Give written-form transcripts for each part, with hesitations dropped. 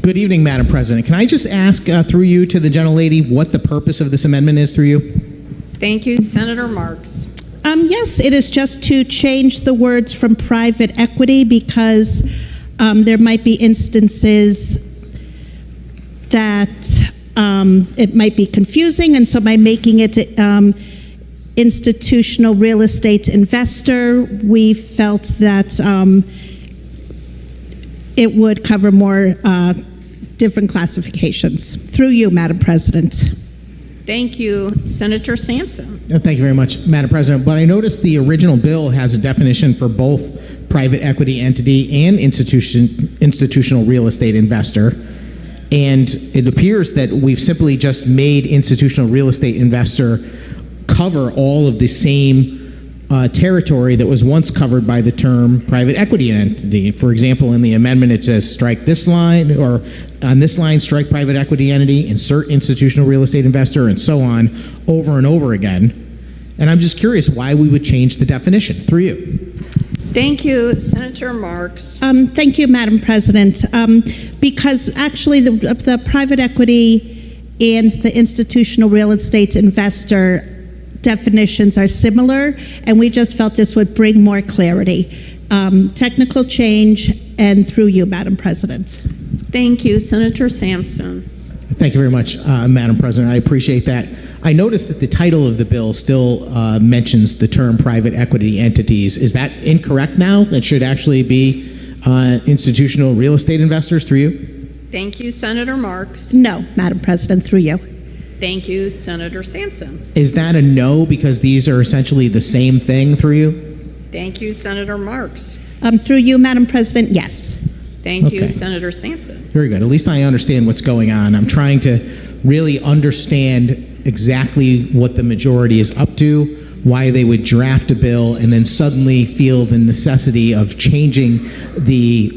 Good evening, Madam President. Can I just ask through you to the gentlelady what the purpose of this amendment is through you? Thank you, Senator Marks. Yes, it is just to change the words from private equity because there might be instances that it might be confusing, and so by making it institutional real estate investor, we felt that it would cover more different classifications. Through you, Madam President. Thank you, Senator Sampson. Thank you very much, Madam President. But I noticed the original bill has a definition for both private equity entity and institutional real estate investor. And it appears that we've simply just made institutional real estate investor cover all of the same territory that was once covered by the term private equity entity. For example, in the amendment, it says strike this line, or on this line, strike private equity entity, insert institutional real estate investor, and so on, over and over again. And I'm just curious why we would change the definition. Through you. Thank you, Senator Marks. Thank you, Madam President. Because actually the private equity and the institutional real estate investor definitions are similar, and we just felt this would bring more clarity. Technical change, and through you, Madam President. Thank you, Senator Sampson. Thank you very much, Madam President. I appreciate that. I noticed that the title of the bill still mentions the term private equity entities. Is that incorrect now? It should actually be institutional real estate investors. Through you. Thank you, Senator Marks. No, Madam President, through you. Thank you, Senator Sampson. Is that a no because these are essentially the same thing? Through you. Thank you, Senator Marks. Through you, Madam President, yes. Thank you, Okay. Senator Sampson. Very good. At least I understand what's going on. I'm trying to really understand exactly what the majority is up to, why they would draft a bill and then suddenly feel the necessity of changing the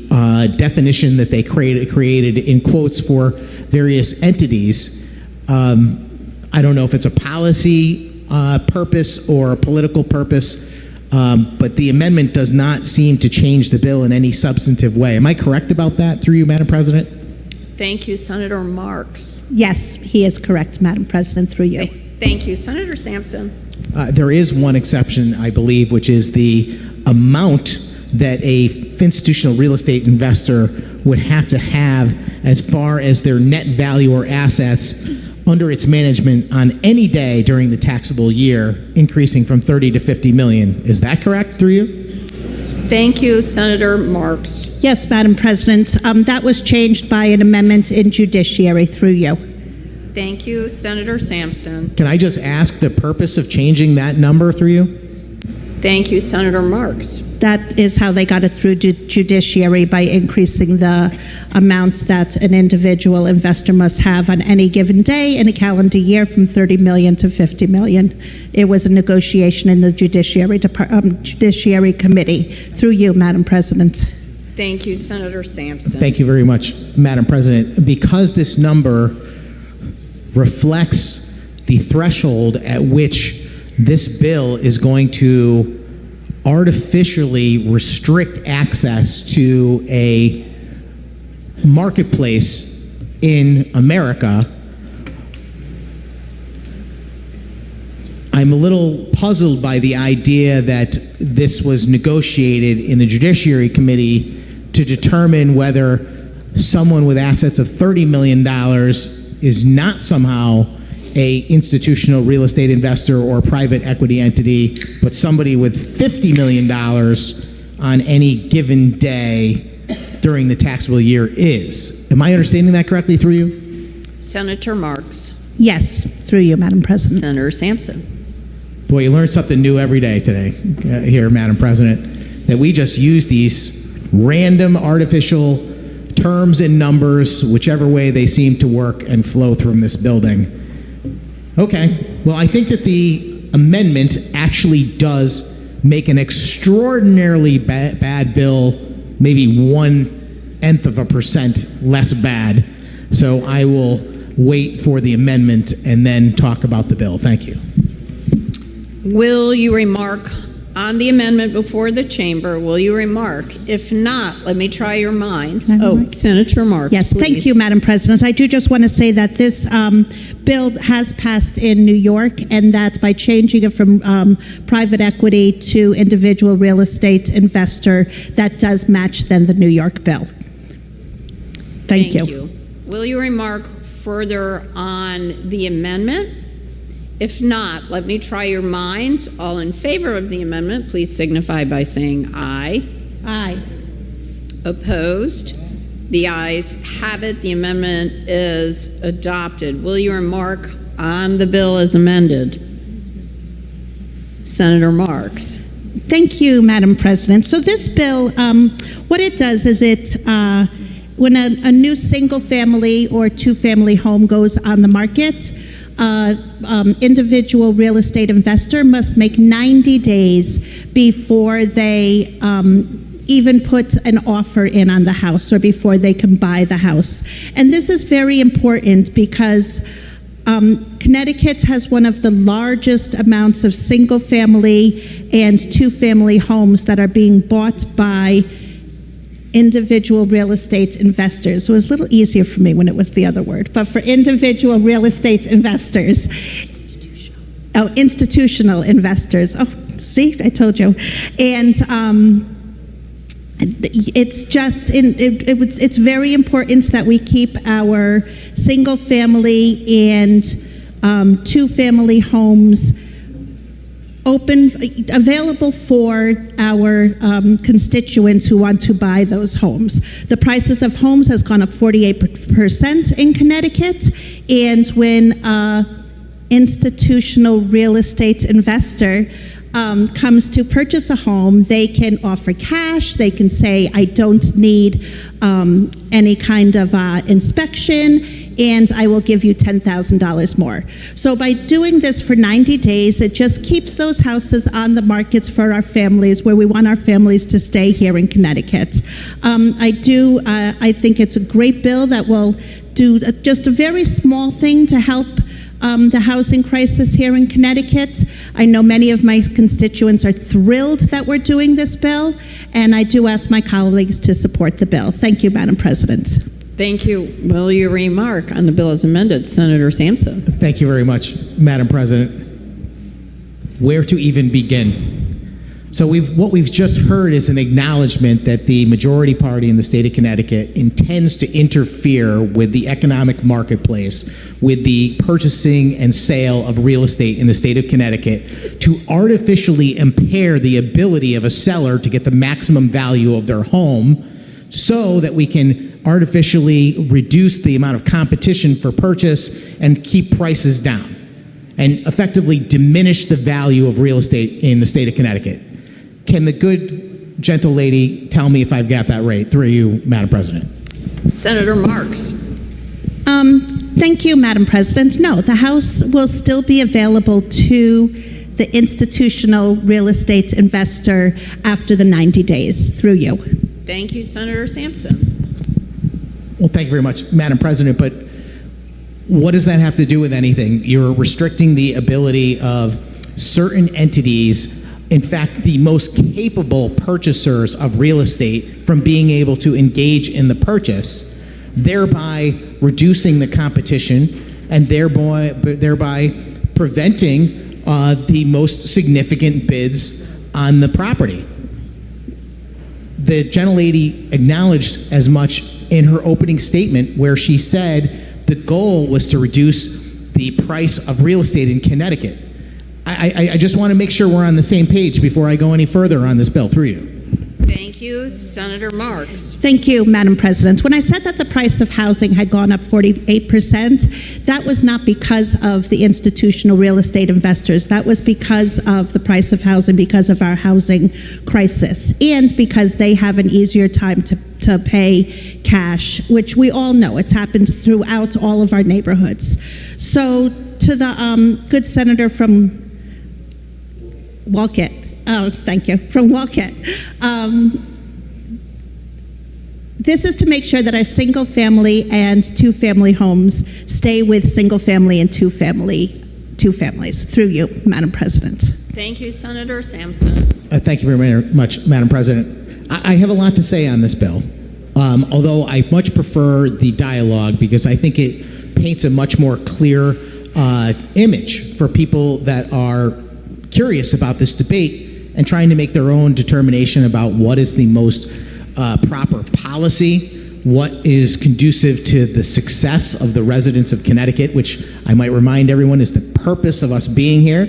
definition that they created in quotes for various entities. I don't know if it's a policy purpose or a political purpose, but the amendment does not seem to change the bill in any substantive way. Am I correct about that? Through you, Madam President? Thank you, Senator Marks. Yes, he is correct, Madam President, through you. Thank you, Senator Sampson. There is one exception, I believe, which is the amount that a institutional real estate investor would have to have as far as their net value or assets under its management on any day during the taxable year, increasing from 30 to 50 million. Is that correct? Through you. Thank you, Senator Marks. Yes, Madam President. That was changed by an amendment in judiciary. Through you. Thank you, Senator Sampson. Can I just ask the purpose of changing that number? Through you. Thank you, Senator Marks. That is how they got it through judiciary, by increasing the amounts that an individual investor must have on any given day in a calendar year from 30 million to 50 million. It was a negotiation in the Judiciary Committee. Through you, Madam President. Thank you, Senator Sampson. Thank you very much, Madam President. Because this number reflects the threshold at which this bill is going to artificially restrict access to a marketplace in America, I'm a little puzzled by the idea that this was negotiated in the Judiciary Committee to determine whether someone with assets of $30 million is not somehow a institutional real estate investor or private equity entity, but somebody with $50 million on any given day during the taxable year is. Am I understanding that correctly? Through you. Senator Marks. Yes, through you, Madam President. Senator Sampson. Boy, you learn something new every day today here, Madam President, that we just use these random artificial terms and numbers, whichever way they seem to work and flow from this building. Okay, well, I think that the amendment actually does make an extraordinarily bad bill maybe 0.1% less bad. So I will wait for the amendment and then talk about the bill. Thank you. Will you remark On the amendment before the chamber, will you remark? If not, let me try your minds. Madam Senator Marks, Yes, please. thank you, Madam President. I do just want to say that this bill has passed in New York, and that by changing it from private equity to individual real estate investor, that does match then the New York bill. Thank you. Will you remark further on the amendment? If not, let me try your minds. All in favor of the amendment, please signify by saying aye. Aye. Opposed? The ayes have it. The amendment is adopted. Will you remark on the bill as amended? Senator Marks. Thank you, Madam President. So this bill, what it does is when a new single-family or two-family home goes on the market, individual real estate investor must make 90 days before they even put an offer in on the house or before they can buy the house. And this is very important because Connecticut has one of the largest amounts of single-family and two-family homes that are being bought by individual real estate investors. It was a little easier for me when it was the other word, but for individual real estate investors. Institutional investors. Oh, see, I told you. And it's just, it's very important that we keep our single family and two family homes available for our constituents who want to buy those homes. The prices of homes has gone up 48% in Connecticut, and when institutional real estate investor comes to purchase a home, they can offer cash. They can say, I don't need any kind of inspection, and I will give you $10,000 more. So by doing this for 90 days, it just keeps those houses on the markets for our families, where we want our families to stay here in Connecticut. I think it's a great bill that will do just a very small thing to help the housing crisis here in Connecticut. I know many of my constituents are thrilled that we're doing this bill, and I do ask my colleagues to support the bill. Thank you, Madam President. Thank you. Will you remark on the bill as amended? Senator Sampson. Thank you very much, Madam President. Where to even begin? So what we've just heard is an acknowledgement that the majority party in the state of Connecticut intends to interfere with the economic marketplace, with the purchasing and sale of real estate in the state of Connecticut, to artificially impair the ability of a seller to get the maximum value of their home, so that we can artificially reduce the amount of competition for purchase and keep prices down, and effectively diminish the value of real estate in the state of Connecticut. Can the good, gentle lady tell me if I've got that right, through you, Madam President? Senator Marks. Thank you, Madam President. No, the House will still be available to the institutional real estate investor after the 90 days, through you. Thank you, Senator Sampson. Well, thank you very much, Madam President, but what does that have to do with anything? You're restricting the ability of certain entities, in fact, the most capable purchasers of real estate, from being able to engage in the purchase, thereby reducing the competition and thereby preventing the most significant bids on the property. The gentlelady acknowledged as much in her opening statement, where she said the goal was to reduce the price of real estate in Connecticut. I just want to make sure we're on the same page before I go any further on this bill, through you. Thank you, Senator Marks. Thank you, Madam President. When I said that the price of housing had gone up 48%, that was not because of the institutional real estate investors. That was because of the price of housing, because of our housing crisis, and because they have an easier time to pay cash, which we all know. It's happened throughout all of our neighborhoods. So to the good senator from Wolcott, from Wolcott. This is to make sure that our single-family and two-family homes stay with single-family and two-family two families, through you, Madam President. Thank you, Senator Sampson. Thank you very much, Madam President. I have a lot to say on this bill, although I much prefer the dialogue because I think it paints a much more clear image for people that are curious about this debate and trying to make their own determination about what is the most proper policy, what is conducive to the success of the residents of Connecticut, which I might remind everyone is the purpose of us being here,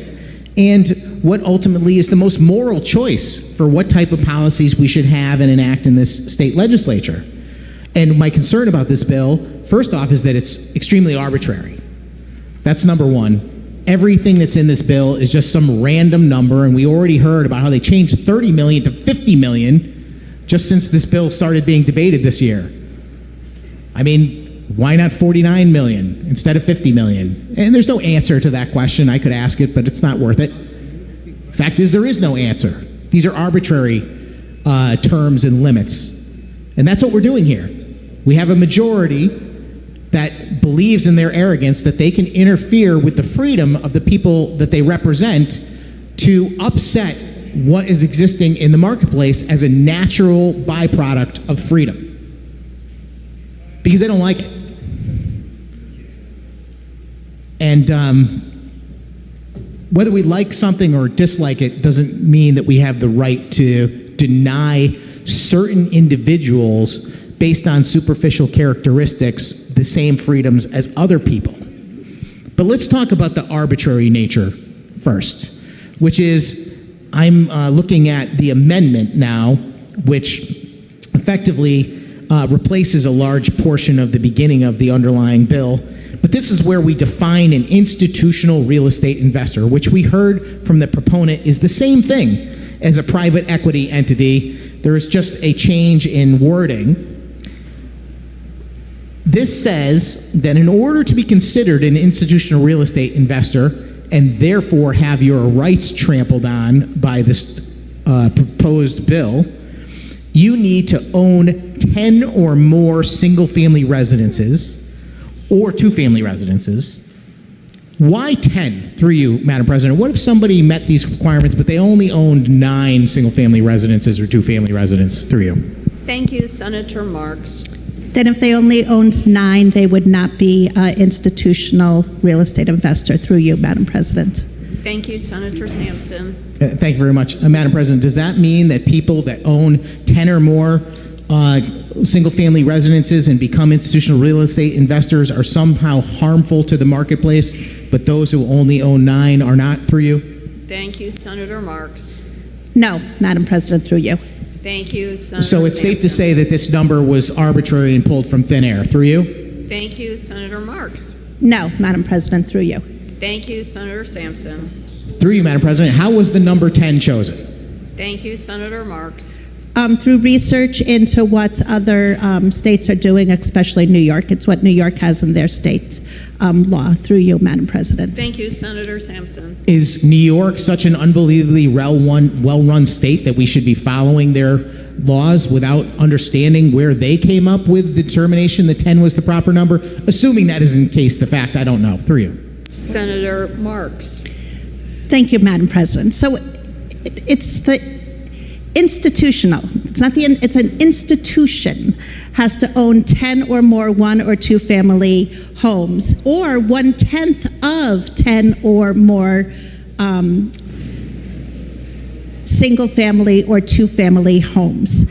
and what ultimately is the most moral choice for what type of policies we should have and enact in this state legislature. And my concern about this bill, first off, is that it's extremely arbitrary. That's number one. Everything that's in this bill is just some random number, and we already heard about how they changed 30 million to 50 million just since this bill started being debated this year. I mean, why not 49 million instead of 50 million? And there's no answer to that question. I could ask it, but it's not worth it. Fact is, there is no answer. These are arbitrary terms and limits. And that's what we're doing here. We have a majority that believes in their arrogance that they can interfere with the freedom of the people that they represent to upset what is existing in the marketplace as a natural byproduct of freedom. Because they don't like it. And whether we like something or dislike it doesn't mean that we have the right to deny certain individuals based on superficial characteristics the same freedoms as other people. But let's talk about the arbitrary nature first, which is I'm looking at the amendment now, which effectively replaces a large portion of the beginning of the underlying bill. But this is where we define an institutional real estate investor, which we heard from the proponent is the same thing as a private equity entity. There is just a change in wording. This says that in order to be considered an institutional real estate investor and therefore have your rights trampled on by this proposed bill, you need to own 10 or more single-family residences or two-family residences. Why 10, through you, Madam President? What if somebody met these requirements, but they only owned 9 single-family residences or two-family residences, through you? Thank you, Senator Marks. Then if they only owned 9, they would not be an institutional real estate investor, through you, Madam President. Thank you, Senator Sampson. Thank you very much. Madam President, does that mean that people that own 10 or more single-family residences and become institutional real estate investors are somehow harmful to the marketplace, but those who only own 9 are not, through you? Thank you, Senator Marks. No, Madam President, through you. Thank you, Senator So it's safe to Sampson. say that this number was arbitrary and pulled from thin air, through you? Thank you, Senator Marks. No, Madam President, through you. Thank you, Senator Sampson. Through you, Madam President, how was the number 10 chosen? Thank you, Senator Marks. Through research into what other states are doing, especially New York. It's what New York has in their state law, through you, Madam President. Thank you, Senator Sampson. Is New York such an unbelievably well-run state that we should be following their laws without understanding where they came up with the determination that 10 was the proper number? Assuming that isn't the case, the fact, I don't know. Through you. Senator Marks. Thank you, Madam President. So it's the institutional, it's not the, it's an institution has to own 10 or more 1 or 2 family homes, or 1/10 of 10 or more single family or 2 family homes.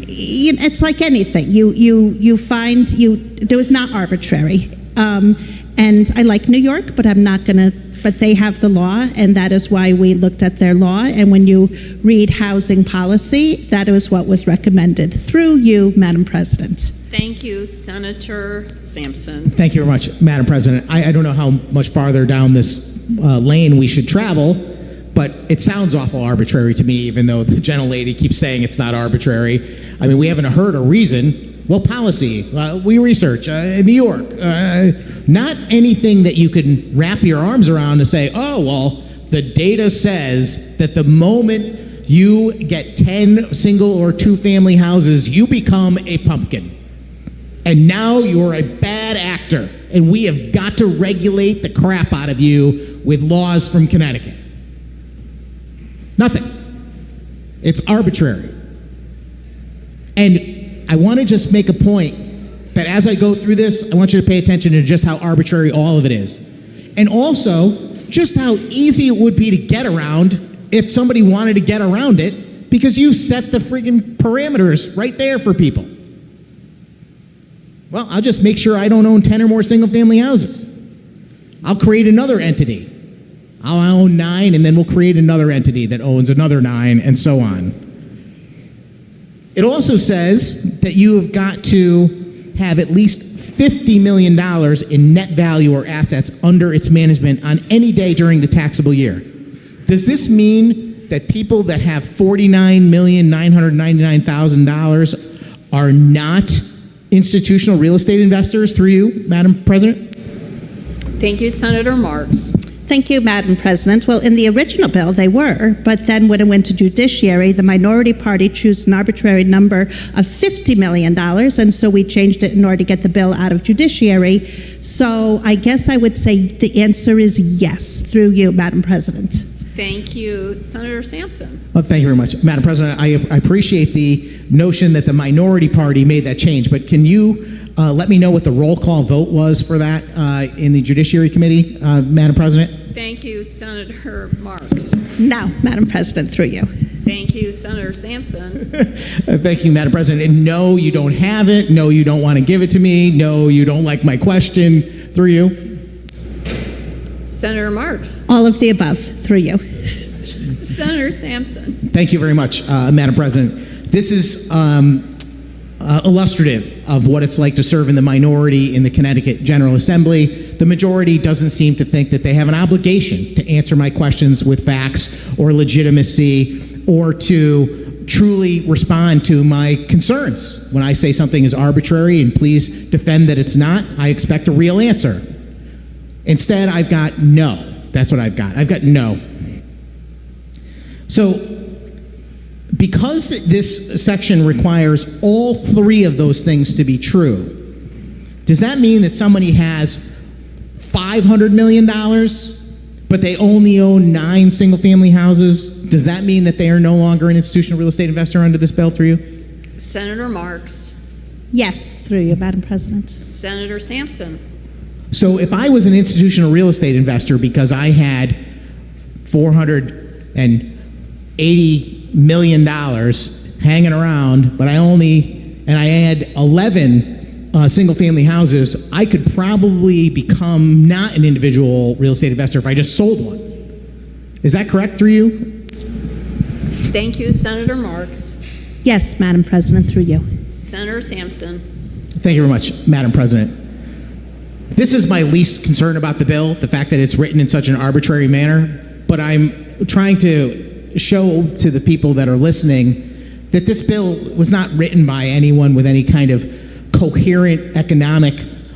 It's like anything. You find it was not arbitrary. And I like New York, but I'm not gonna. But they have the law, and that is why we looked at their law. And when you read housing policy, that is what was recommended. Through you, Madam President. Thank you, Senator Sampson. Thank you very much, Madam President. I don't know how much farther down this lane we should travel, but it sounds awful arbitrary to me, even though the gentlelady keeps saying it's not arbitrary. I mean, we haven't heard a reason. Well, policy, we research, in New York, not anything that you can wrap your arms around to say, oh, well, the data says that the moment you get 10 single or 2 family houses, you become a pumpkin. And now you're a bad actor, and we have got to regulate the crap out of you with laws from Connecticut. Nothing. It's arbitrary. And I want to just make a point that as I go through this, I want you to pay attention to just how arbitrary all of it is. And also, just how easy it would be to get around if somebody wanted to get around it, because you set the friggin' parameters right there for people. Well, I'll just make sure I don't own 10 or more single-family houses. I'll create another entity. I'll own 9, and then we'll create another entity that owns another 9, and so on. It also says that you have got to have at least $50 million in net value or assets under its management on any day during the taxable year. Does this mean that people that have $49,999,000 are not institutional real estate investors through you, Madam President? Thank you, Senator Marks. Thank you, Madam President. Well, in the original bill, they were, but then when it went to judiciary, the minority party chose an arbitrary number of $50 million, and so we changed it in order to get the bill out of judiciary. So I guess I would say the answer is yes, through you, Madam President. Thank you, Senator Sampson. Well, thank you very much. Madam President, I appreciate the notion that the minority party made that change, but can you let me know what the roll call vote was for that in the Judiciary Committee, Madam President? Thank you, Senator Marks. No, Madam President, through you. Thank you, Senator Sampson. Thank you, Madam President. And no, you don't have it. No, you don't want to give it to me. No, you don't like my question. Through you. Senator Marks. All of the above, through you. Senator Sampson. Thank you very much, Madam President. This is illustrative of what it's like to serve in the minority in the Connecticut General Assembly. The majority doesn't seem to think that they have an obligation to answer my questions with facts or legitimacy or to truly respond to my concerns. When I say something is arbitrary, and please defend that it's not, I expect a real answer. Instead, I've got no. That's what I've got. I've got no. So, because this section requires all 3 of those things to be true, does that mean that somebody has $500 million, but they only own 9 single-family houses? Does that mean that they are no longer an institutional real estate investor under this bill through you? Senator Marks. Yes, through you, Madam President. Senator Sampson. So if I was an institutional real estate investor because I had $480 million hanging around, but I had 11 single-family houses, I could probably become not an individual real estate investor if I just sold one. Is that correct through you? Thank you, Senator Marks. Yes, Madam President, through you. Senator Sampson. Thank you very much, Madam President. This is my least concern about the bill, the fact that it's written in such an arbitrary manner, but I'm trying to show to the people that are listening that this bill was not written by anyone with any kind of coherent economic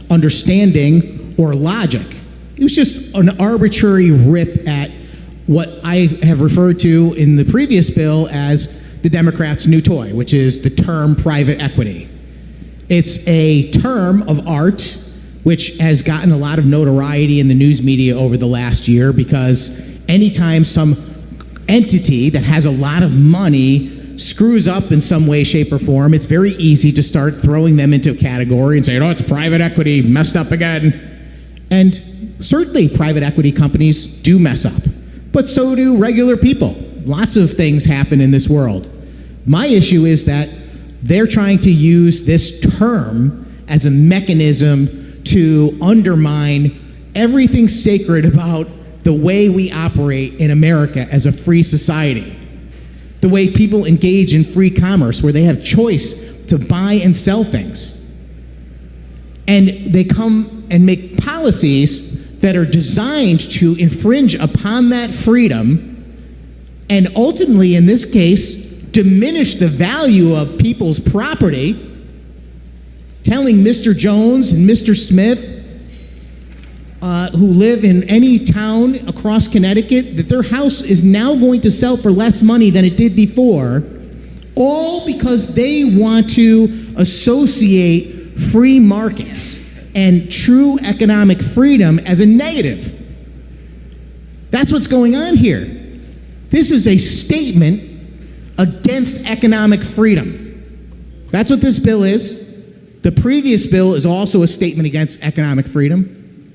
understanding or logic. It was just an arbitrary rip at what I have referred to in the previous bill as the Democrats' new toy, which is the term private equity. It's a term of art which has gotten a lot of notoriety in the news media over the last year, because anytime some entity that has a lot of money screws up in some way, shape, or form, it's very easy to start throwing them into a category and say, oh, it's private equity, messed up again. And certainly private equity companies do mess up, but so do regular people. Lots of things happen in this world. My issue is that they're trying to use this term as a mechanism to undermine everything sacred about the way we operate in America as a free society. The way people engage in free commerce, where they have choice to buy and sell things. And they come and make policies that are designed to infringe upon that freedom, and ultimately, in this case, diminish the value of people's property, telling Mr. Jones and Mr. Smith, who live in any town across Connecticut, that their house is now going to sell for less money than it did before, all because they want to associate free markets and true economic freedom as a negative. That's what's going on here. This is a statement against economic freedom. That's what this bill is. The previous bill is also a statement against economic freedom.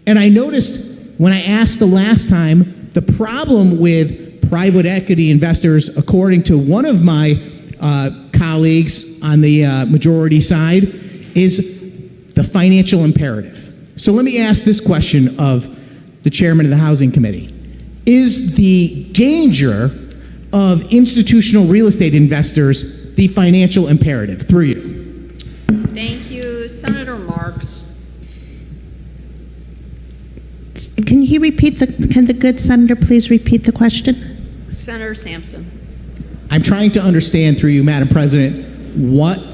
And I noticed when I asked the last time, the problem with private equity investors, according to one of my colleagues on the majority side, is the financial imperative. So let me ask this question of the chairman of the Housing Committee. Is the danger of institutional real estate investors the financial imperative? Through you. Thank you. Senator Marks. Can he repeat can the good senator please repeat the question? Senator Sampson. I'm trying to understand through you, Madam President, what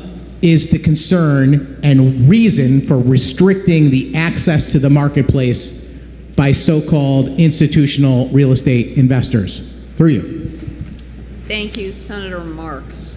is the concern and reason for restricting the access to the marketplace by so-called institutional real estate investors? Through you. Thank you, Senator Marks.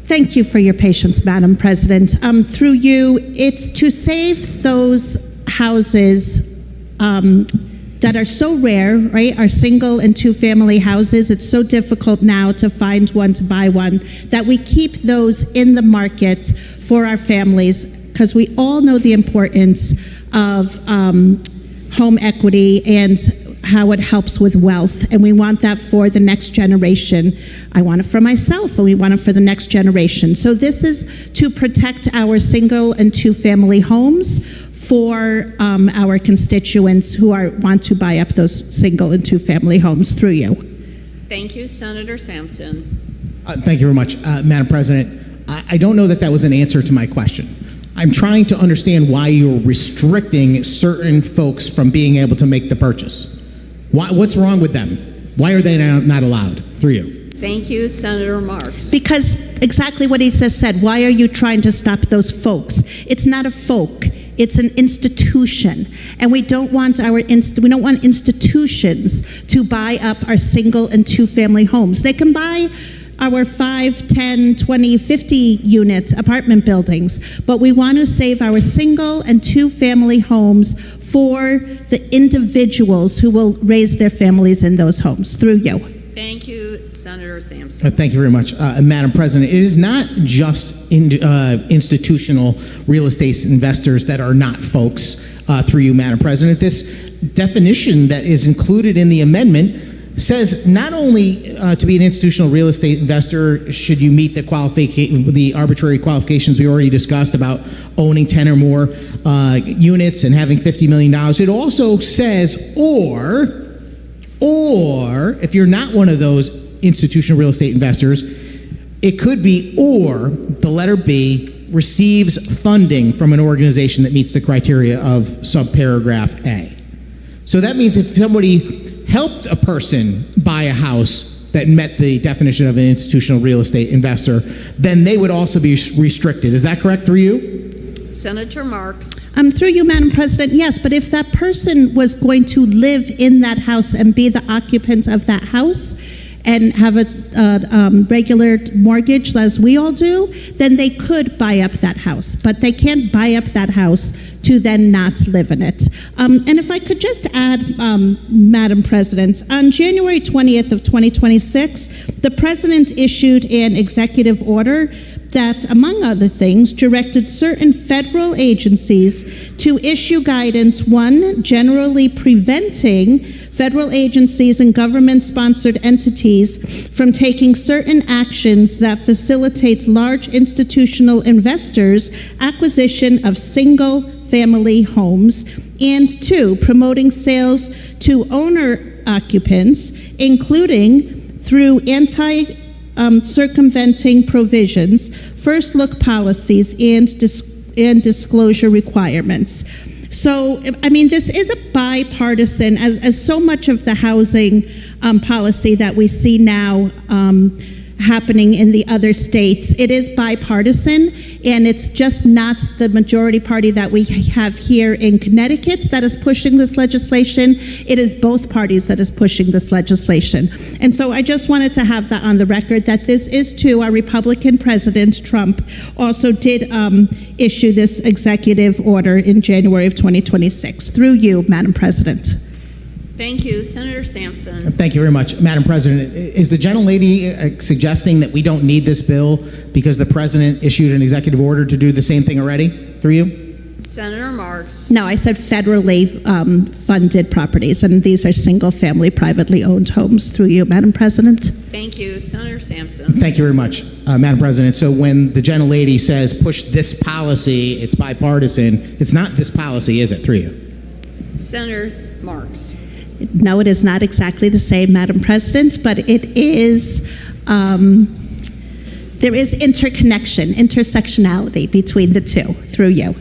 Thank you for your patience, Madam President. Through you, it's to save those houses that are so rare, right? Our single and two-family houses. It's so difficult now to find one, to buy one, that we keep those in the market for our families, because we all know the importance of home equity and how it helps with wealth, and we want that for the next generation. I want it for myself, and we want it for the next generation. So this is to protect our single and two-family homes for our constituents who want to buy up those single and two-family homes. Through you. Thank you, Senator Sampson. Thank you very much, Madam President. I don't know that that was an answer to my question. I'm trying to understand why you're restricting certain folks from being able to make the purchase. What's wrong with them? Why are they not allowed? Through you. Thank you, Senator Marks. Because exactly what he just said. Why are you trying to stop those folks? It's not a folk. It's an institution, and we don't want institutions to buy up our single and two-family homes. They can buy our 5, 10, 20, 50 unit apartment buildings, but we want to save our single and two-family homes for the individuals who will raise their families in those homes. Through you. Thank you, Senator Sampson. Thank you very much, Madam President. It is not just institutional real estate investors that are not folks. Through you, Madam President. This definition that is included in the amendment says not only to be an institutional real estate investor should you meet the arbitrary qualifications we already discussed about owning 10 or more units and having $50 million. It also says, or if you're not one of those institutional real estate investors, it could be, or the letter B, receives funding from an organization that meets the criteria of subparagraph A. So that means if somebody helped a person buy a house that met the definition of an institutional real estate investor, then they would also be restricted. Is that correct? Through you? Senator Marks. Through you, Madam President, yes, but if that person was going to live in that house and be the occupant of that house and have a regular mortgage, as we all do, then they could buy up that house. But they can't buy up that house to then not live in it. And if I could just add, Madam President, on January 20th of 2026, the President issued an executive order that, among other things, directed certain federal agencies to issue guidance, one, generally preventing federal agencies and government-sponsored entities from taking certain actions that facilitate large institutional investors' acquisition of single-family homes, and two, promoting sales to owner-occupants, including through circumventing provisions, first look policies, and disclosure requirements. So, I mean, this is a bipartisan, as so much of the housing policy that we see now happening in the other states. It is bipartisan, and it's just not the majority party that we have here in Connecticut that is pushing this legislation. It is both parties that is pushing this legislation. And so I just wanted to have that on the record, that this is too, our Republican President Trump also did issue this executive order in January of 2026. Through you, Madam President. Thank you. Senator Sampson. Thank you very much. Madam President, is the gentlelady suggesting that we don't need this bill because the president issued an executive order to do the same thing already? Through you? Senator Marks. No, I said federally funded properties, and these are single-family, privately owned homes. Through you, Madam President. Thank you. Senator Sampson. Thank you very much, Madam President. So when the gentlelady says push this policy, it's bipartisan, it's not this policy, is it? Through you. Senator Marks. No, it is not exactly the same, Madam President, but it is, there is interconnection, intersectionality between the two. Through you.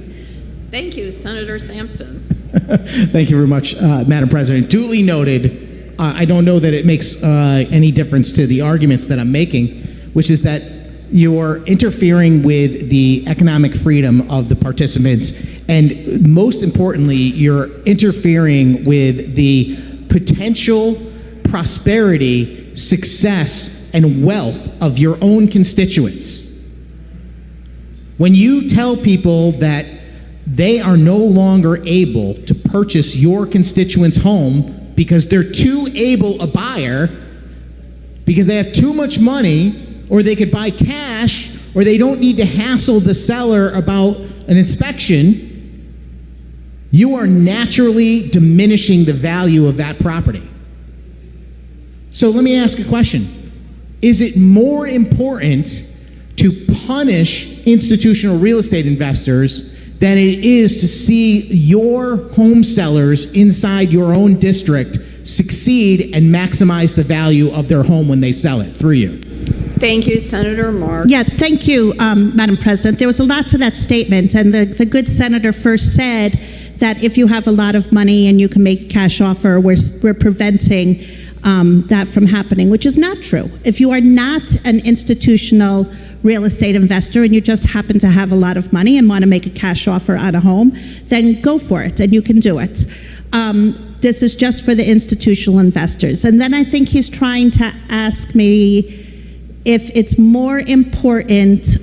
Thank you. Senator Sampson. Thank you very much, Madam President. Duly noted. I don't know that it makes any difference to the arguments that I'm making, which is that you're interfering with the economic freedom of the participants, and most importantly, you're interfering with the potential prosperity, success, and wealth of your own constituents. When you tell people that they are no longer able to purchase your constituent's home because they're too able a buyer, because they have too much money, or they could buy cash, or they don't need to hassle the seller about an inspection, you are naturally diminishing the value of that property. So let me ask a question. Is it more important to punish institutional real estate investors than it is to see your home sellers inside your own district succeed and maximize the value of their home when they sell it? Through you. Thank you, Senator Marks. Yeah, thank you, Madam President. There was a lot to that statement, and the good senator first said that if you have a lot of money and you can make a cash offer, we're preventing that from happening, which is not true. If you are not an institutional real estate investor and you just happen to have a lot of money and want to make a cash offer on a home, then go for it, and you can do it. This is just for the institutional investors. And then I think he's trying to ask me if it's more important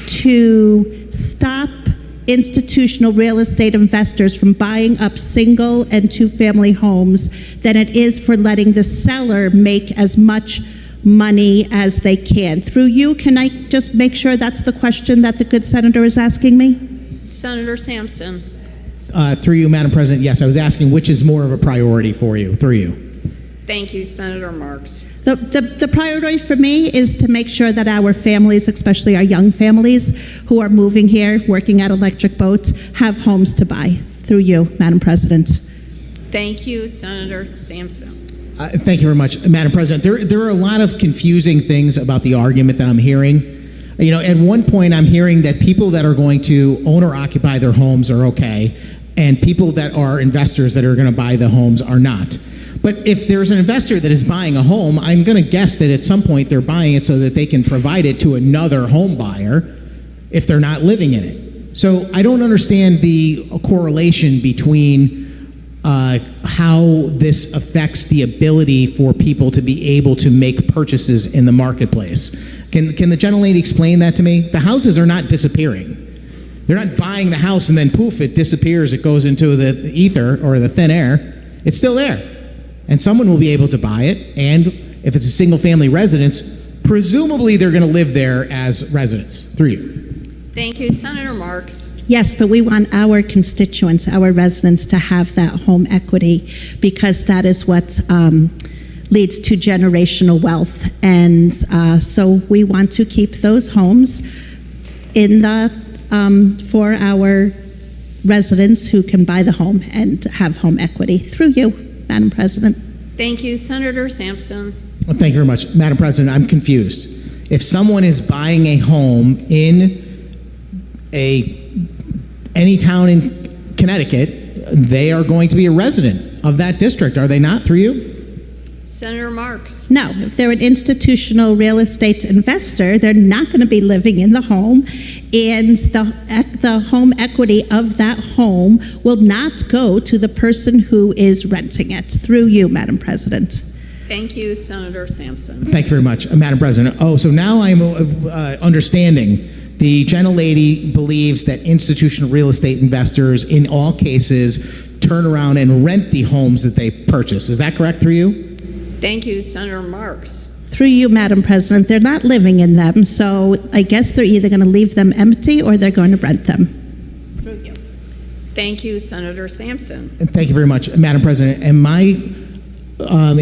to stop institutional real estate investors from buying up single and two-family homes than it is for letting the seller make as much money as they can. Through you, can I just make sure that's the question that the good senator is asking me? Senator Sampson. Through you, Madam President, yes, I was asking which is more of a priority for you. Through you. Thank you, Senator Marks. The priority for me is to make sure that our families, especially our young families who are moving here, working at Electric Boat, have homes to buy. Through you, Madam President. Thank you, Senator Sampson. Thank you very much, Madam President. There are a lot of confusing things about the argument that I'm hearing. You know, at one point I'm hearing that people that are going to own or occupy their homes are okay, and people that are investors that are going to buy the homes are not. But if there's an investor that is buying a home, I'm going to guess that at some point they're buying it so that they can provide it to another home buyer if they're not living in it. So I don't understand the correlation between how this affects the ability for people to be able to make purchases in the marketplace. Can the gentlelady explain that to me? The houses are not disappearing. They're not buying the house and then poof, it disappears, it goes into the ether or the thin air. It's still there. And someone will be able to buy it, and if it's a single-family residence, presumably they're going to live there as residents. Through you. Thank you, Senator Marks. Yes, but we want our constituents, our residents, to have that home equity, because that is what leads to generational wealth. And so we want to keep those homes in the for our residents who can buy the home and have home equity. Through you, Madam President. Thank you, Senator Sampson. Well, thank you very much. Madam President, I'm confused. If someone is buying a home in any town in Connecticut, they are going to be a resident of that district, are they not? Through you? Senator Marks. No, if they're an institutional real estate investor, they're not going to be living in the home, and the home equity of that home will not go to the person who is renting it. Through you, Madam President. Thank you, Senator Sampson. Thank you very much, Madam President. Oh, so now I'm understanding. The gentlelady believes that institutional real estate investors, in all cases, turn around and rent the homes that they purchase. Is that correct, through you? Thank you, Senator Marks. Through you, Madam President, they're not living in them, so I guess they're either going to leave them empty or they're going to rent them. Through you. Thank you, Senator Sampson. And thank you very much, Madam President. Am I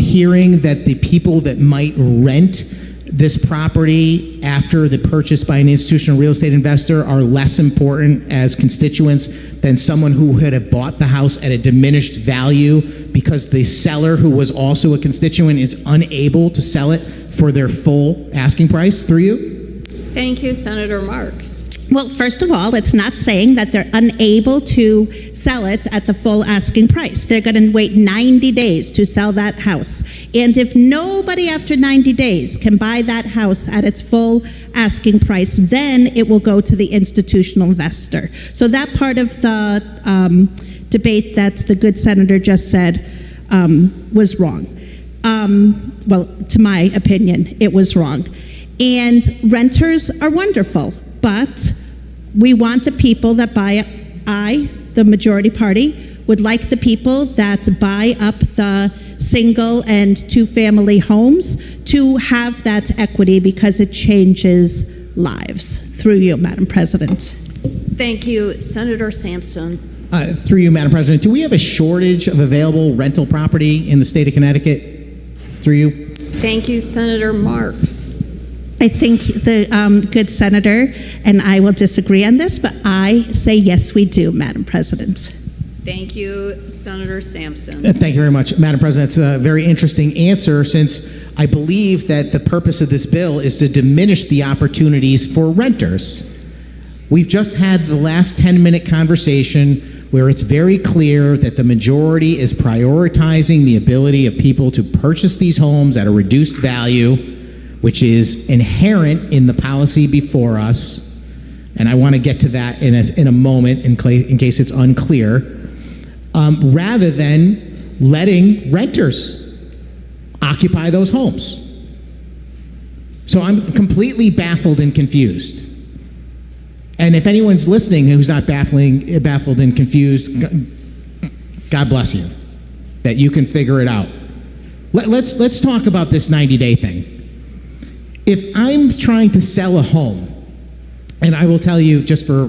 hearing that the people that might rent this property after the purchase by an institutional real estate investor are less important as constituents than someone who would have bought the house at a diminished value because the seller, who was also a constituent, is unable to sell it for their full asking price? Through you? Thank you, Senator Marks. Well, first of all, it's not saying that they're unable to sell it at the full asking price. They're going to wait 90 days to sell that house. And if nobody after 90 days can buy that house at its full asking price, then it will go to the institutional investor. So that part of the debate that the good senator just said was wrong. Well, to my opinion, it was wrong. And renters are wonderful, but we want the people that buy, the majority party, would like the people that buy up the single and two-family homes to have that equity because it changes lives. Through you, Madam President. Thank you, Senator Sampson. Through you, Madam President, do we have a shortage of available rental property in the state of Connecticut? Through you. Thank you, Senator Marks. I think the good senator and I will disagree on this, but I say yes, we do, Madam President. Thank you, Senator Sampson. Thank you very much, Madam President. It's a very interesting answer, since I believe that the purpose of this bill is to diminish the opportunities for renters. We've just had the last 10-minute conversation where it's very clear that the majority is prioritizing the ability of people to purchase these homes at a reduced value, which is inherent in the policy before us, and I want to get to that in a moment in case it's unclear, rather than letting renters occupy those homes. So I'm completely baffled and confused. And if anyone's listening who's not baffled and confused, God bless you, that you can figure it out. Let's talk about this 90-day thing. If I'm trying to sell a home, and I will tell you, just for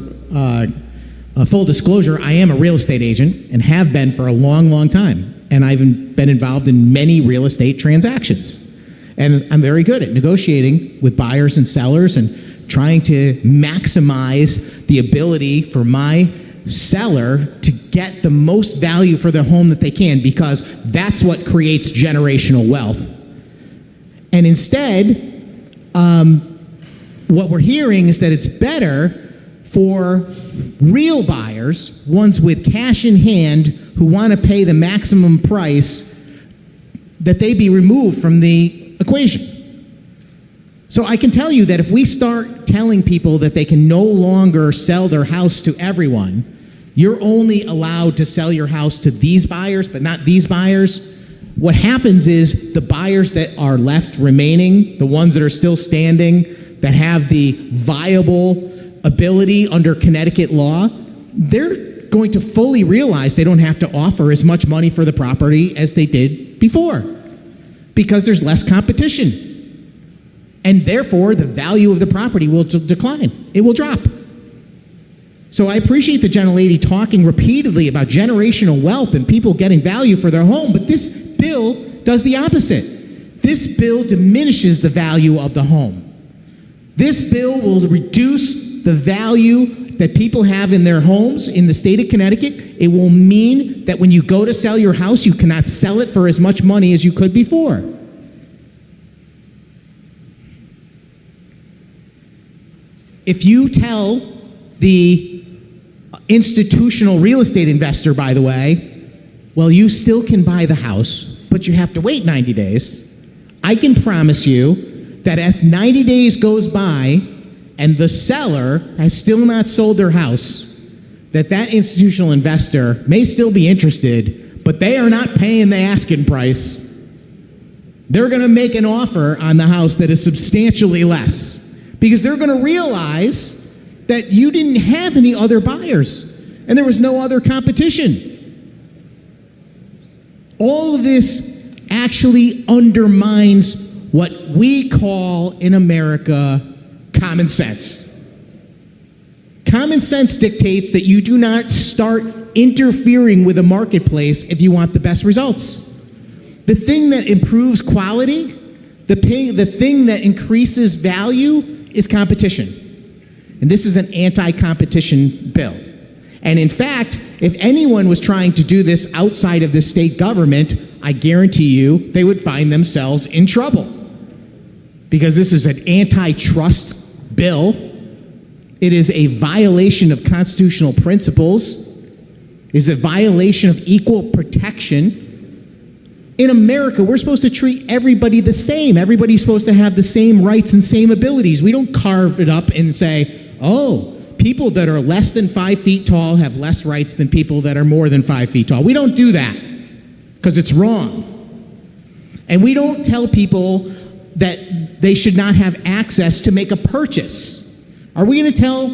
full disclosure, I am a real estate agent and have been for a long, long time. And I've been involved in many real estate transactions. And I'm very good at negotiating with buyers and sellers and trying to maximize the ability for my seller to get the most value for their home that they can, because that's what creates generational wealth. And instead, what we're hearing is that it's better for real buyers, ones with cash in hand who want to pay the maximum price, that they be removed from the equation. So I can tell you that if we start telling people that they can no longer sell their house to everyone, you're only allowed to sell your house to these buyers, but not these buyers, what happens is the buyers that are left remaining, the ones that are still standing, that have the viable ability under Connecticut law, they're going to fully realize they don't have to offer as much money for the property as they did before, because there's less competition. And therefore, the value of the property will decline. It will drop. So I appreciate the gentlelady talking repeatedly about generational wealth and people getting value for their home, but this bill does the opposite. This bill diminishes the value of the home. This bill will reduce the value that people have in their homes in the state of Connecticut. It will mean that when you go to sell your house, you cannot sell it for as much money as you could before. If you tell the institutional real estate investor, by the way, well, you still can buy the house, but you have to wait 90 days. I can promise you that if 90 days goes by and the seller has still not sold their house, that institutional investor may still be interested, but they are not paying the asking price. They're going to make an offer on the house that is substantially less because they're going to realize that you didn't have any other buyers and there was no other competition. All of this actually undermines what we call in America common sense. Common sense dictates that you do not start interfering with a marketplace if you want the best results. The thing that improves quality, the thing that increases value is competition. And this is an anti-competition bill. And in fact, if anyone was trying to do this outside of the state government, I guarantee you they would find themselves in trouble. Because this is an antitrust bill. It is a violation of constitutional principles. It is a violation of equal protection. In America, we're supposed to treat everybody the same. Everybody's supposed to have the same rights and same abilities. We don't carve it up and say, oh, people that are less than 5 feet tall have less rights than people that are more than 5 feet tall. We don't do that because it's wrong. And we don't tell people that they should not have access to make a purchase. Are we going to tell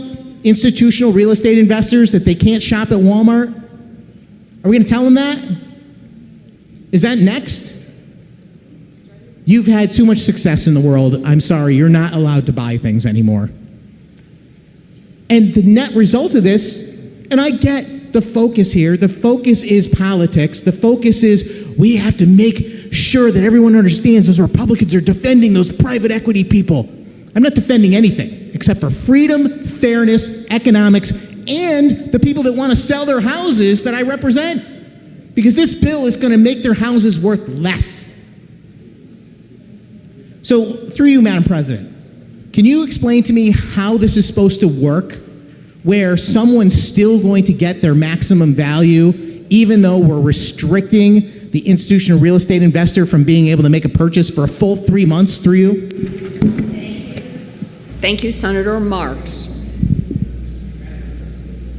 institutional real estate investors that they can't shop at Walmart? Are we going to tell them that? Is that next? You've had too much success in the world. I'm sorry, you're not allowed to buy things anymore. And the net result of this, and I get the focus here, the focus is politics. The focus is we have to make sure that everyone understands those Republicans are defending those private equity people. I'm not defending anything except for freedom, fairness, economics, and the people that want to sell their houses that I represent. Because this bill is going to make their houses worth less. So, through you, Madam President, can you explain to me how this is supposed to work, where someone's still going to get their maximum value, even though we're restricting the institutional real estate investor from being able to make a purchase for a full 3 months through you? Thank you, Senator Marks.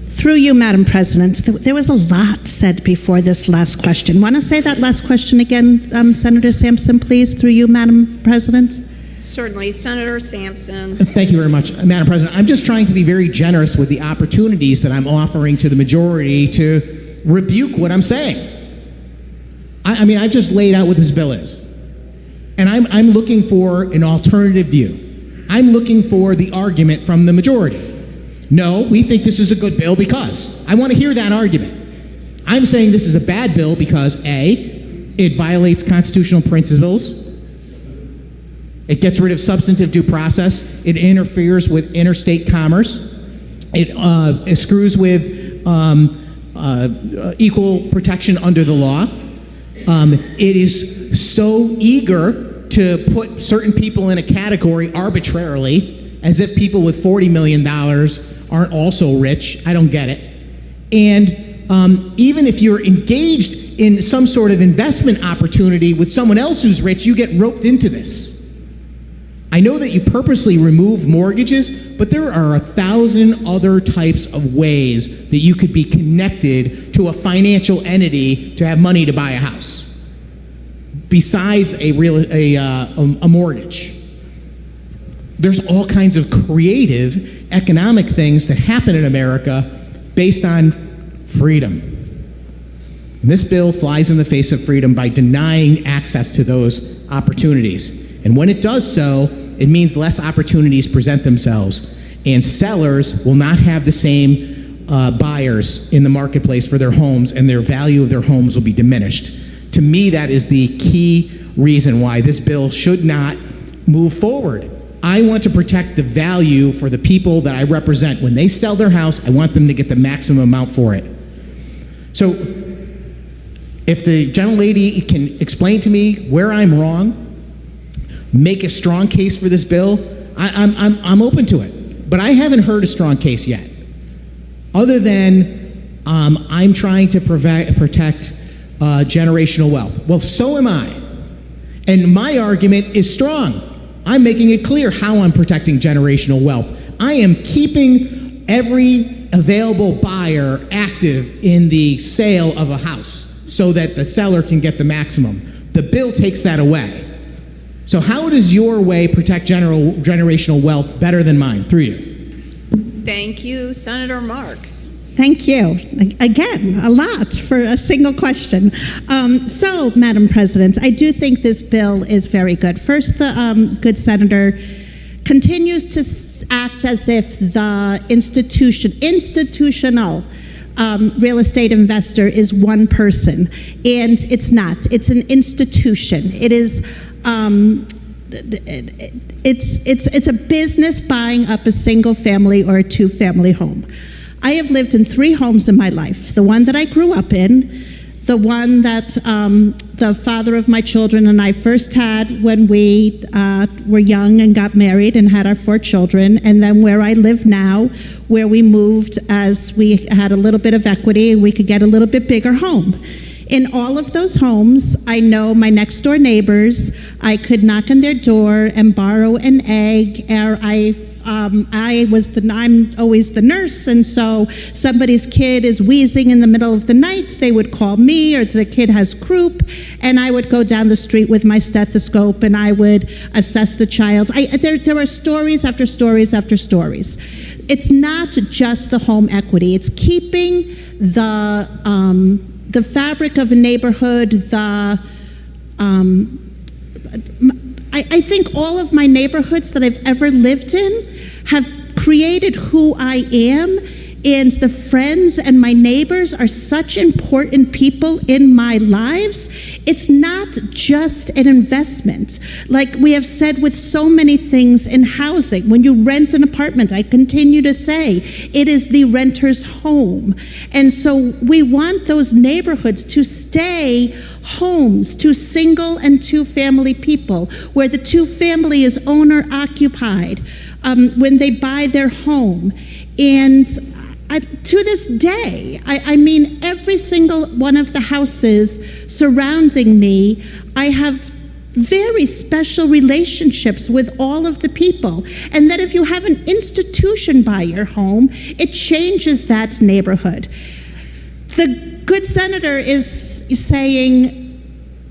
Through you, Madam President, there was a lot said before this last question. Want to say that last question again, Senator Sampson, please? Through you, Madam President. Certainly, Senator Sampson. Thank you very much, Madam President. I'm just trying to be very generous with the opportunities that I'm offering to the majority to rebuke what I'm saying. I mean, I've just laid out what this bill is. And I'm looking for an alternative view. I'm looking for the argument from the majority. No, we think this is a good bill because. I want to hear that argument. I'm saying this is a bad bill because A, it violates constitutional principles. It gets rid of substantive due process. It interferes with interstate commerce. It screws with equal protection under the law. It is so eager to put certain people in a category arbitrarily, as if people with $40 million aren't also rich. I don't get it. And even if you're engaged in some sort of investment opportunity with someone else who's rich, you get roped into this. I know that you purposely remove mortgages, but there are 1,000 other types of ways that you could be connected to a financial entity to have money to buy a house, besides a mortgage. There's all kinds of creative economic things that happen in America based on freedom. And this bill flies in the face of freedom by denying access to those opportunities. And when it does so, it means less opportunities present themselves, and sellers will not have the same buyers in the marketplace for their homes, and their value of their homes will be diminished. To me, that is the key reason why this bill should not move forward. I want to protect the value for the people that I represent. When they sell their house, I want them to get the maximum amount for it. So, if the gentlelady can explain to me where I'm wrong, make a strong case for this bill, I'm open to it. But I haven't heard a strong case yet. Other than I'm trying to protect generational wealth. Well, so am I. And my argument is strong. I'm making it clear how I'm protecting generational wealth. I am keeping every available buyer active in the sale of a house so that the seller can get the maximum. The bill takes that away. So how does your way protect generational wealth better than mine? Through you. Thank you, Senator Marks. Thank you. Again, a lot for a single question. So, Madam President, I do think this bill is very good. First, the good senator continues to act as if the institutional real estate investor is one person, and it's not. It's an institution. It is. It's a business buying up a single family or a two-family home. I have lived in 3 homes in my life. The one that I grew up in, the one that the father of my children and I first had when we were young and got married and had our 4 children, and then where I live now, where we moved as we had a little bit of equity and we could get a little bit bigger home. In all of those homes, I know my next door neighbors. I could knock on their door and borrow an egg, or I'm always the nurse, and so somebody's kid is wheezing in the middle of the night, they would call me, or the kid has croup, and I would go down the street with my stethoscope and I would assess the child. There are stories after stories after stories. It's not just the home equity, it's keeping the fabric of a neighborhood, I think all of my neighborhoods that I've ever lived in have created who I am, and the friends and my neighbors are such important people in my lives. It's not just an investment. Like we have said with so many things in housing, when you rent an apartment, I continue to say, it is the renter's home. And so we want those neighborhoods to stay homes to single and two-family people, where the two-family is owner-occupied when they buy their home. And to this day, I mean, every single one of the houses surrounding me, I have very special relationships with all of the people. And that if you have an institution by your home, it changes that neighborhood. The good senator is saying,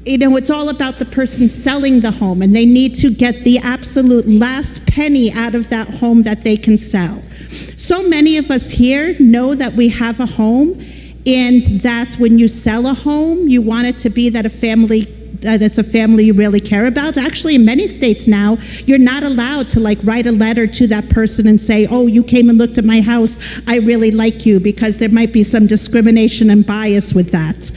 you know, it's all about the person selling the home, and they need to get the absolute last penny out of that home that they can sell. So many of us here know that we have a home, and that when you sell a home, you want it to be that a family that's a family you really care about. Actually, in many states now, you're not allowed to write a letter to that person and say, oh, you came and looked at my house, I really like you, because there might be some discrimination and bias with that.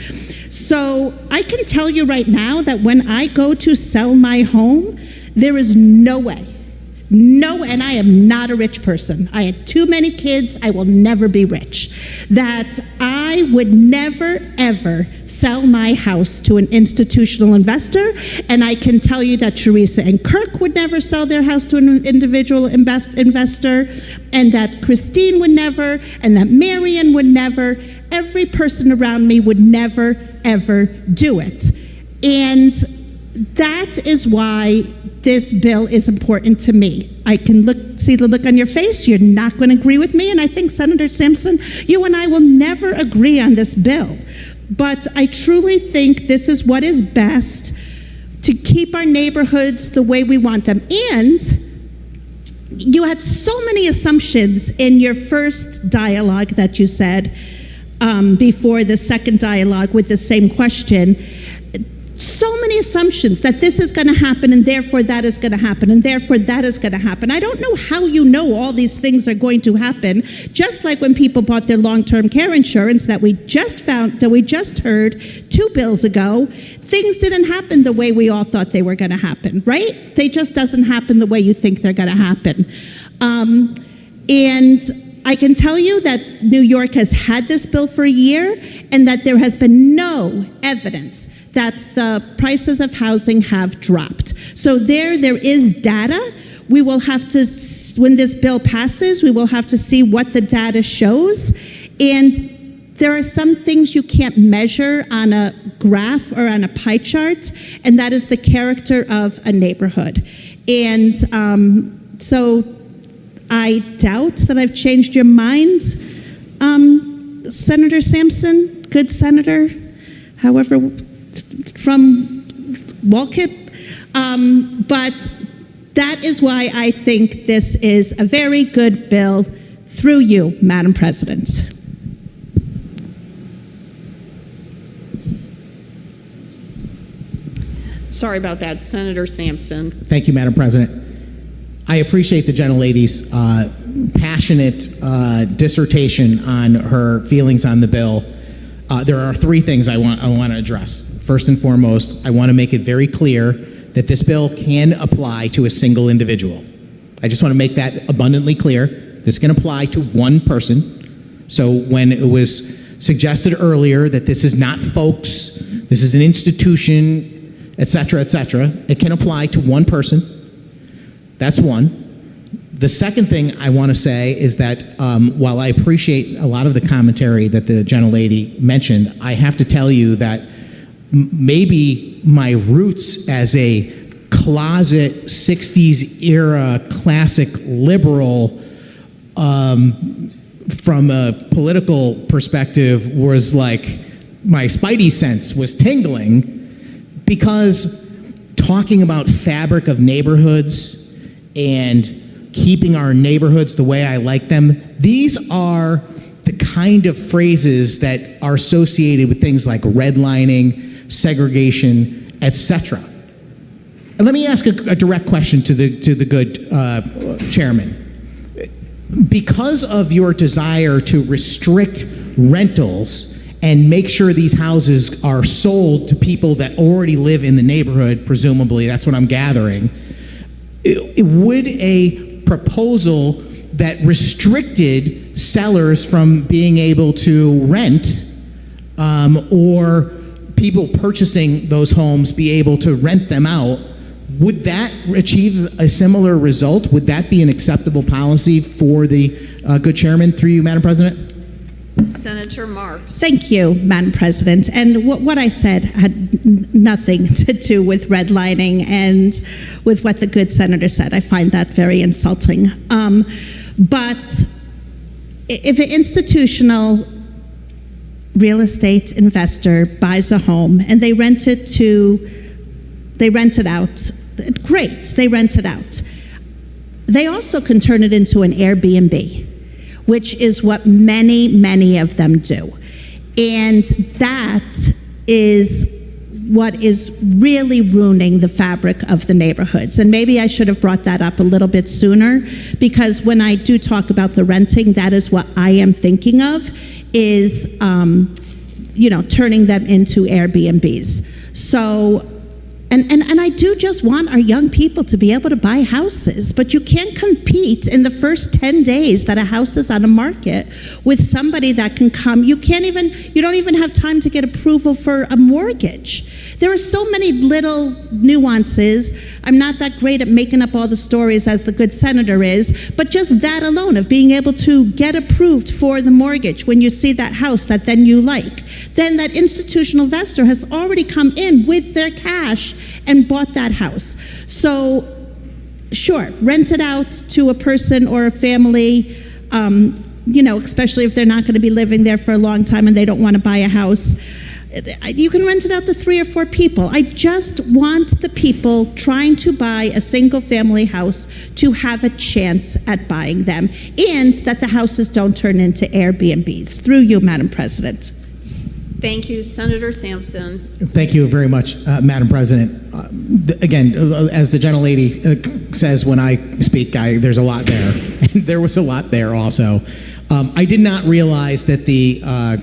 So I can tell you right now that when I go to sell my home, there is no way. No, and I am not a rich person. I had too many kids. I will never be rich. That I would never, ever sell my house to an institutional investor. And I can tell you that Teresa and Kirk would never sell their house to an individual investor, and that Christine would never, and that Marion would never. Every person around me would never, ever do it. And that is why this bill is important to me. I can see the look on your face. You're not going to agree with me. And I think, Senator Sampson, you and I will never agree on this bill. But I truly think this is what is best to keep our neighborhoods the way we want them. And you had so many assumptions in your first dialogue that you said before the second dialogue with the same question. So many assumptions that this is going to happen, and therefore that is going to happen, and therefore that is going to happen. I don't know how you know all these things are going to happen. Just like when people bought their long-term care insurance that we just heard 2 bills ago, things didn't happen the way we all thought they were going to happen, right? They just doesn't happen the way you think they're going to happen. And I can tell you that New York has had this bill for a year, and that there has been no evidence that the prices of housing have dropped. So there is data. We will have to, when this bill passes, we will have to see what the data shows. And There are some things you can't measure on a graph or on a pie chart, and that is the character of a neighborhood. And so I doubt that I've changed your mind, Senator Sampson, good senator, however, from Wolcott. But that is why I think this is a very good bill through you, Madam President. Sorry about that, Senator Sampson. Thank you, Madam President. I appreciate the gentlelady's passionate dissertation on her feelings on the bill. There are three things I want to address. First and foremost, I want to make it very clear that this bill can apply to a single individual. I just want to make that abundantly clear. This can apply to one person. So when it was suggested earlier that this is not folks, this is an institution, et cetera, it can apply to one person. That's one. The second thing I want to say is that while I appreciate a lot of the commentary that the gentlelady mentioned, I have to tell you that maybe my roots as a closet 60s era classic liberal from a political perspective was like my spidey sense was tingling, because talking about fabric of neighborhoods and keeping our neighborhoods the way I like them, these are the kind of phrases that are associated with things like redlining, segregation, etc. And let me ask a direct question to the good chairman. Because of your desire to restrict rentals and make sure these houses are sold to people that already live in the neighborhood, presumably, that's what I'm gathering, would a proposal that restricted sellers from being able to rent or people purchasing those homes be able to rent them out, would that achieve a similar result? Would that be an acceptable policy for the good chairman, through you, Madam President? Senator Marks. Thank you, Madam President. And what I said had nothing to do with redlining and with what the good senator said. I find that very insulting. But if an institutional real estate investor buys a home and they rent it out, great, they rent it out. They also can turn it into an Airbnb, which is what many, many of them do. And that is what is really ruining the fabric of the neighborhoods. And maybe I should have brought that up a little bit sooner, because when I do talk about the renting, that is what I am thinking of, is turning them into Airbnbs. So, and I do just want our young people to be able to buy houses, but you can't compete in the first 10 days that a house is on the market with somebody that can come. You don't even have time to get approval for a mortgage. There are so many little nuances. I'm not that great at making up all the stories as the good senator is, but just that alone of being able to get approved for the mortgage when you see that house that then you like. Then that institutional investor has already come in with their cash and bought that house. So, sure, rent it out to a person or a family, especially if they're not going to be living there for a long time and they don't want to buy a house. You can rent it out to 3 or 4 people. I just want the people trying to buy a single family house to have a chance at buying them, and that the houses don't turn into Airbnbs. Through you, Madam President. Thank you, Senator Sampson. Thank you very much, Madam President. Again, as the gentlelady says when I speak, there's a lot there. And there was a lot there also. I did not realize that the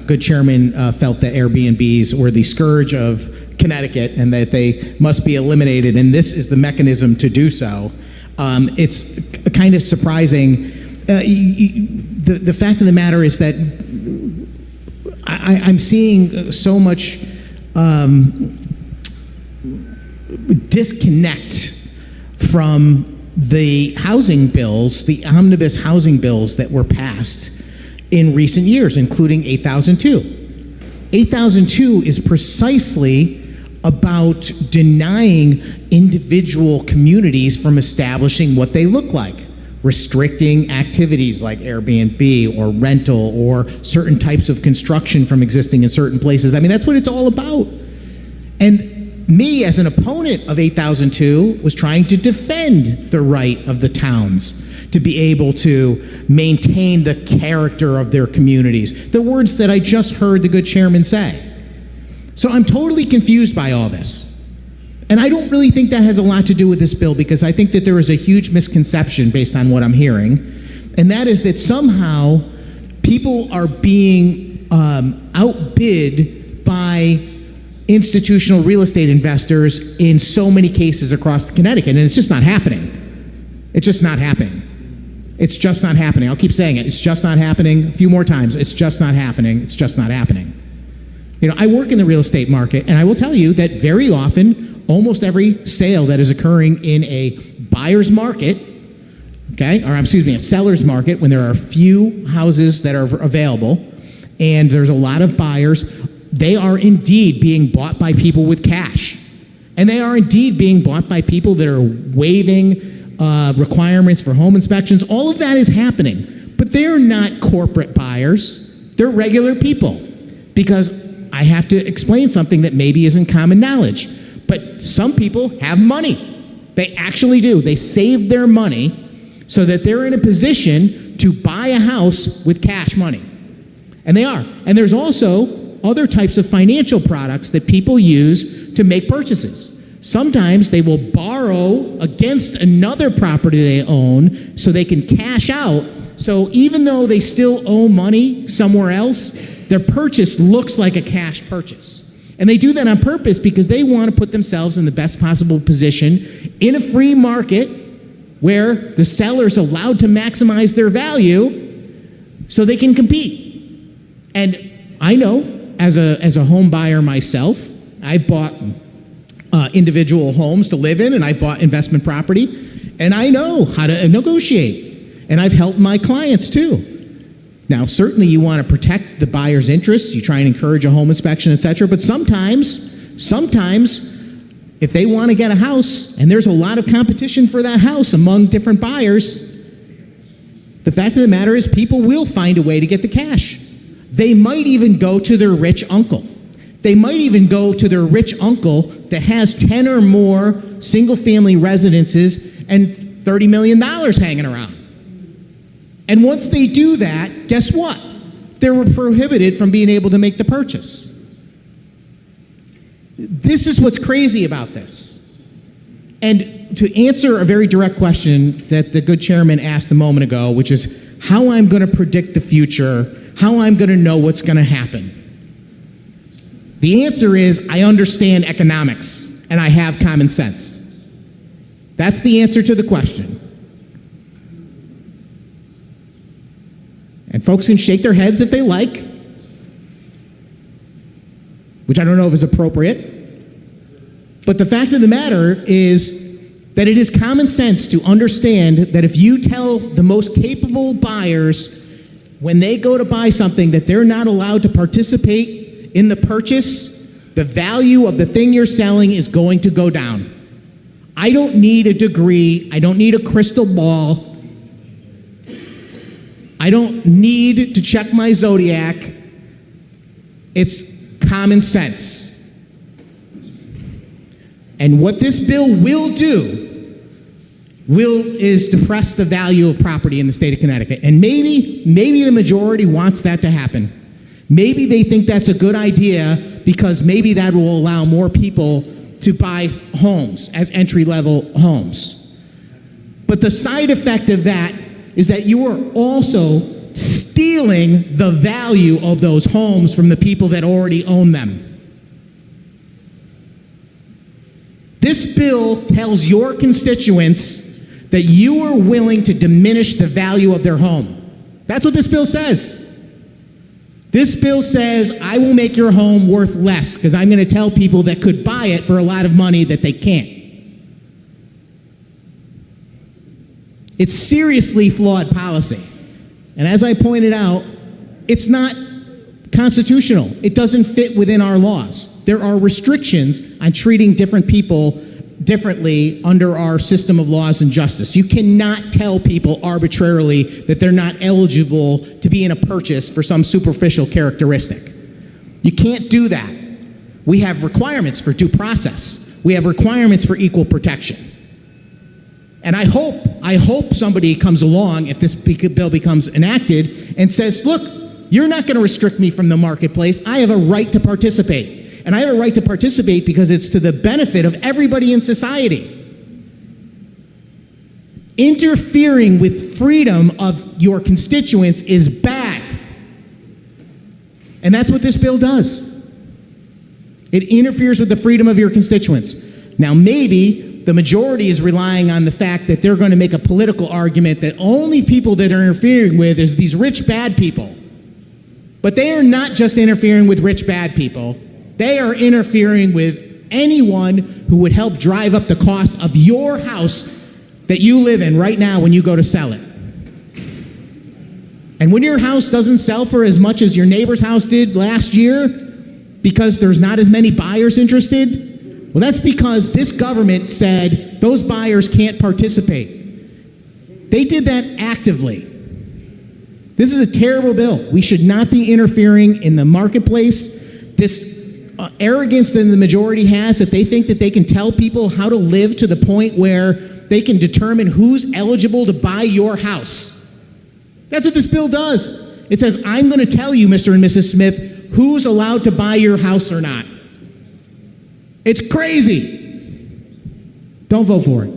good chairman felt that Airbnbs were the scourge of Connecticut and that they must be eliminated, and this is the mechanism to do so. It's kind of surprising. The fact of the matter is that I'm seeing so much disconnect from the housing bills, the omnibus housing bills that were passed in recent years, including 8002. 8002 is precisely about denying individual communities from establishing what they look like, restricting activities like Airbnb or rental or certain types of construction from existing in certain places. I mean, that's what it's all about. And me, as an opponent of 8002, was trying to defend the right of the towns to be able to maintain the character of their communities. The words that I just heard the good chairman say. So I'm totally confused by all this. And I don't really think that has a lot to do with this bill, because I think that there is a huge misconception based on what I'm hearing, and that is that somehow people are being outbid by institutional real estate investors in so many cases across Connecticut, and it's just not happening. It's just not happening. It's just not happening. I'll keep saying it. It's just not happening. A few more times. It's just not happening. It's just not happening. You know, I work in the real estate market, and I will tell you that very often, almost every sale that is occurring in a buyer's market, okay, or excuse me, a seller's market, when there are few houses that are available and there's a lot of buyers, they are indeed being bought by people with cash. And they are indeed being bought by people that are waiving requirements for home inspections. All of that is happening. But they're not corporate buyers. They're regular people. Because I have to explain something that maybe isn't common knowledge. But some people have money. They actually do. They save their money so that they're in a position to buy a house with cash money. And they are. And there's also other types of financial products that people use to make purchases. Sometimes they will borrow against another property they own so they can cash out. So even though they still owe money somewhere else, their purchase looks like a cash purchase. And they do that on purpose because they want to put themselves in the best possible position in a free market where the seller's allowed to maximize their value so they can compete. And I know, as a home buyer myself, I've bought individual homes to live in, and I bought investment property, and I know how to negotiate, and I've helped my clients too. Now, certainly you want to protect the buyer's interests, you try and encourage a home inspection, etc., but sometimes, if they want to get a house, and there's a lot of competition for that house among different buyers, the fact of the matter is people will find a way to get the cash. They might even go to their rich uncle. They might even go to their rich uncle that has 10 or more single-family residences and $30 million hanging around. And once they do that, guess what? They're prohibited from being able to make the purchase. This is what's crazy about this. And to answer a very direct question that the good chairman asked a moment ago, which is how I'm going to predict the future, how I'm going to know what's going to happen. The answer is I understand economics and I have common sense. That's the answer to the question. And folks can shake their heads if they like, which I don't know if is appropriate. But the fact of the matter is that it is common sense to understand that if you tell the most capable buyers when they go to buy something that they're not allowed to participate in the purchase, the value of the thing you're selling is going to go down. I don't need a degree. I don't need a crystal ball. I don't need to check my zodiac. It's common sense. And what this bill will do is depress the value of property in the state of Connecticut. And maybe the majority wants that to happen. Maybe they think that's a good idea because maybe that will allow more people to buy homes as entry-level homes. But the side effect of that is that you are also stealing the value of those homes from the people that already own them. This bill tells your constituents that you are willing to diminish the value of their home. That's what this bill says. This bill says, I will make your home worth less because I'm going to tell people that could buy it for a lot of money that they can't. It's seriously flawed policy. And as I pointed out, It's not constitutional. It doesn't fit within our laws. There are restrictions on treating different people differently under our system of laws and justice. You cannot tell people arbitrarily that they're not eligible to be in a purchase for some superficial characteristic. You can't do that. We have requirements for due process. We have requirements for equal protection. And I hope somebody comes along, if this bill becomes enacted, and says, look, you're not going to restrict me from the marketplace. I have a right to participate. And I have a right to participate because it's to the benefit of everybody in society. Interfering with freedom of your constituents is bad. And that's what this bill does. It interferes with the freedom of your constituents. Now, maybe the majority is relying on the fact that they're going to make a political argument that only people that are interfering with is these rich, bad people. But they are not just interfering with rich, bad people. They are interfering with anyone who would help drive up the cost of your house that you live in right now when you go to sell it. And when your house doesn't sell for as much as your neighbor's house did last year because there's not as many buyers interested, well, that's because this government said those buyers can't participate. They did that actively. This is a terrible bill. We should not be interfering in the marketplace. This arrogance that the majority has, that they think that they can tell people how to live to the point where they can determine who's eligible to buy your house. That's what this bill does. It says, I'm going to tell you, Mr. and Mrs. Smith, who's allowed to buy your house or not. It's crazy. Don't vote for it.